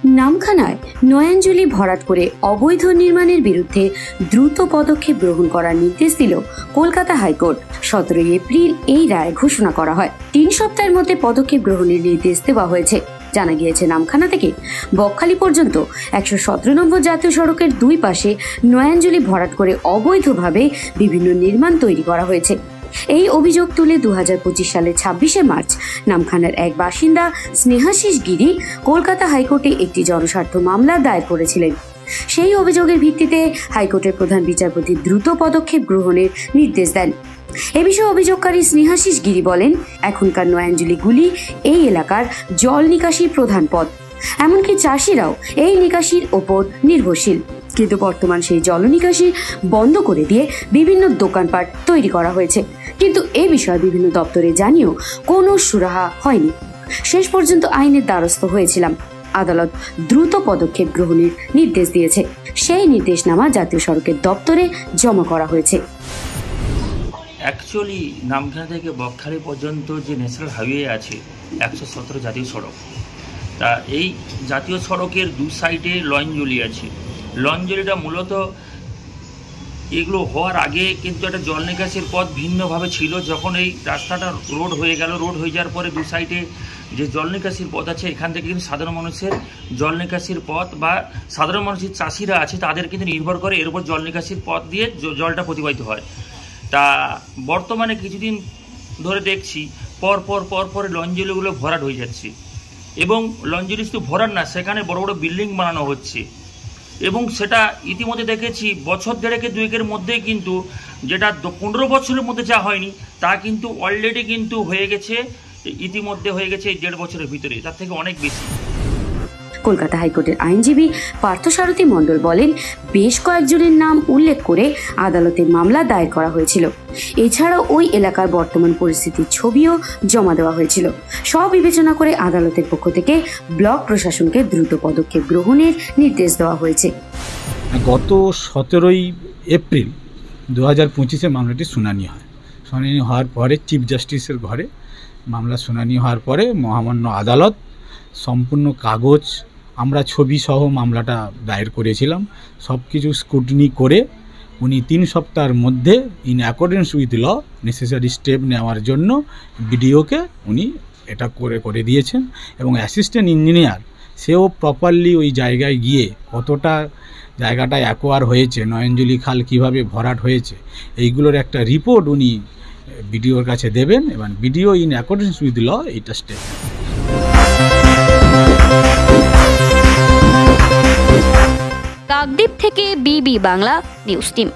নামখানায় নয়াঞ্জলি ভরাট করে অবৈধ নির্মাণের বিরুদ্ধে দ্রুত পদক্ষেপ গ্রহণ করার নির্দেশ দিল কলকাতা হাইকোর্ট। 17 এপ্রিল এই রায় ঘোষণা করা হয়। 3 সপ্তাহের মধ্যে পদক্ষেপ গ্রহণের নির্দেশ দেওয়া হয়েছে। জানা গিয়েছে, নামখানা থেকে বকখালি পর্যন্ত 117 নম্বর জাতীয় সড়কের 2 পাশে নয়াঞ্জলি ভরাট করে অবৈধভাবে বিভিন্ন নির্মাণ তৈরি করা হয়েছে। এই অভিযোগ তুলে 2025 সালের 26শে মার্চ নামখানার এক বাসিন্দা স্নেহাশিস গিরি কলকাতা হাইকোর্টে একটি জনস্বার্থ মামলা দায়ের করেছিলেন। সেই অভিযোগের ভিত্তিতে হাইকোর্টের প্রধান বিচারপতি দ্রুত পদক্ষেপ গ্রহণের নির্দেশ দেন। এ বিষয়ে অভিযোগকারী স্নেহাশিস গিরি বলেন, এখনকার নয়াঞ্জলিগুলি এই এলাকার জল নিকাশির প্রধান পথ। এমনকি চাষিরাও এই নিকাশির ওপর নির্ভরশীল। কিন্তু বর্তমান সেই জল নিকাশি বন্ধ করে দিয়ে বিভিন্ন দোকানপাট তৈরি করা হয়েছে। কিন্তু এ বিষয়ে বিভিন্ন দপ্তরে জানিয়েও কোনো সুরাহা হয়নি। শেষ পর্যন্ত আইনের দ্বারস্থ হয়েছিলাম। আদালত দ্রুত পদক্ষেপ গ্রহণের নির্দেশ দিয়েছে। সেই নির্দেশনামা জাতীয় সড়কের দপ্তরে জমা করা হয়েছে। অ্যাকচুয়ালি নামখানা থেকে বকখালি পর্যন্ত যে ন্যাশনাল হাইওয়ে আছে 117 জাতীয় সড়ক, তা এই জাতীয় সড়কের 2 সাইডে লঞ্জলি আছে। লঞ্জলিটা মূলত এগুলো হওয়ার আগে কিন্তু একটা জল নিকাশির পথ ভিন্নভাবে ছিল। যখন এই রাস্তাটা রোড হয়ে গেল, রোড হয়ে যাওয়ার পরে 2 সাইডে যে জল নিকাশির পথ আছে, এখান থেকে কিন্তু সাধারণ মানুষের জল নিকাশির পথ বা সাধারণ মানুষের চাষিরা আছে তাদের কিন্তু নির্ভর করে এর উপর জল নিকাশির পথ দিয়ে জলটা প্রতিবাহিত হয়। তা বর্তমানে কিছুদিন ধরে দেখছি পর লঞ্জলিগুলো ভরাট হয়ে যাচ্ছে, এবং লঞ্জলি শুধু ভরাট না, সেখানে বড় বড় বিল্ডিং বানানো হচ্ছে। এবং সেটা ইতিমধ্যে দেখেছি বছর 1.5-2 মধ্যেই কিন্তু, যেটা 15 বছরের মধ্যে যা হয়নি তা কিন্তু অলরেডি কিন্তু হয়ে গেছে, ইতিমধ্যে হয়ে গেছে 1.5 বছরের ভিতরে, তার থেকে অনেক বেশি। কলকাতা হাইকোর্টের আইনজীবী পার্থসারথী মণ্ডল বলেন, বেশ কয়েকজনের নাম উল্লেখ করে আদালতে মামলা দায়ের করা হয়েছিল। এছাড়াও ওই এলাকার বর্তমান পরিস্থিতির ছবিও জমা দেওয়া হয়েছিল। সব বিবেচনা করে আদালতের পক্ষ থেকে ব্লক প্রশাসনকে দ্রুত পদক্ষেপ গ্রহণের নির্দেশ দেওয়া হয়েছে। গত 17 এপ্রিল 2025-এ মামলাটি শুনানি হয়। শুনানি হওয়ার পরে চিফ জাস্টিসের ঘরে মামলা শুনানি হওয়ার পরে মহামান্য আদালত সম্পূর্ণ কাগজ, আমরা ছবি সহ মামলাটা দায়ের করেছিলাম, সব কিছু স্ক্রুটিনি করে উনি 3 সপ্তাহের মধ্যে in accordance with law necessary step নেওয়ার জন্য বিডিওকে উনি এটা করে দিয়েছেন। এবং অ্যাসিস্ট্যান্ট ইঞ্জিনিয়ার সেও প্রপারলি ওই জায়গায় গিয়ে কতটা জায়গাটা অ্যাকোয়ার হয়েছে, নয়াঞ্জলি খাল কীভাবে ভরাট হয়েছে, এইগুলোর একটা রিপোর্ট উনি বিডিওর কাছে দেবেন, এবং BDO in accordance with law এইটা স্টেপ। কাকদ্বীপ থেকে বিবি বাংলা নিউজ টিম।